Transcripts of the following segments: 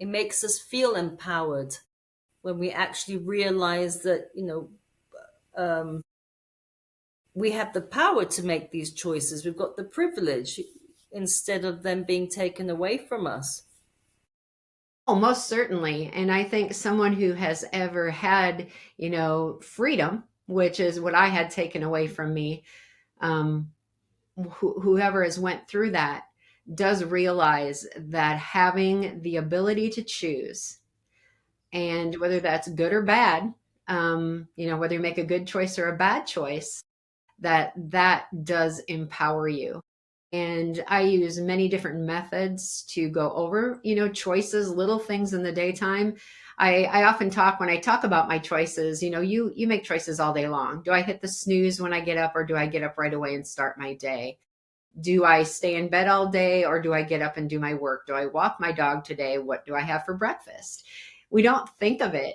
It makes us feel empowered when we actually realize that, um, we have the power to make these choices. We've got the privilege instead of them being taken away from us. Oh, most certainly. And I think someone who has ever had, freedom, which is what I had taken away from me, um, whoever has went through that does realize that having the ability to choose, and whether that's good or bad, whether you make a good choice or a bad choice, that does empower you. And I use many different methods to go over, choices, little things in the daytime. I often talk, when I talk about my choices, you make choices all day long. Do I hit the snooze when I get up, or do I get up right away and start my day? Do I stay in bed all day, or do I get up and do my work? Do I walk my dog today? What do I have for breakfast? We don't think of it,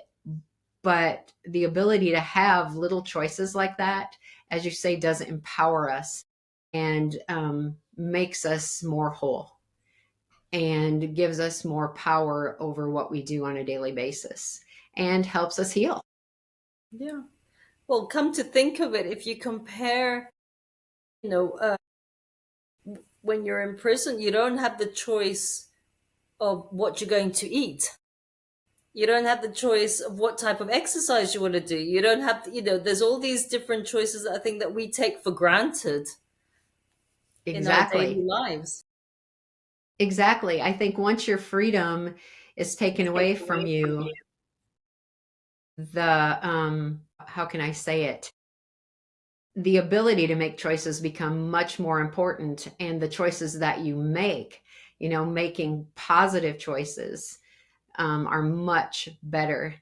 but the ability to have little choices like that, as you say, does empower us, and makes us more whole, and gives us more power over what we do on a daily basis, and helps us heal. Yeah. Well, come to think of it, if you compare, you know, uh, when you're in prison, you don't have the choice of what you're going to eat. You don't have the choice of what type of exercise you want to do. You don't have, there's all these different choices that I think that we take for granted in our daily Exactly. lives. Exactly. I think once your freedom is taken away from you, how can I say it? The ability to make choices become much more important, and the choices that you make, making positive choices, are much better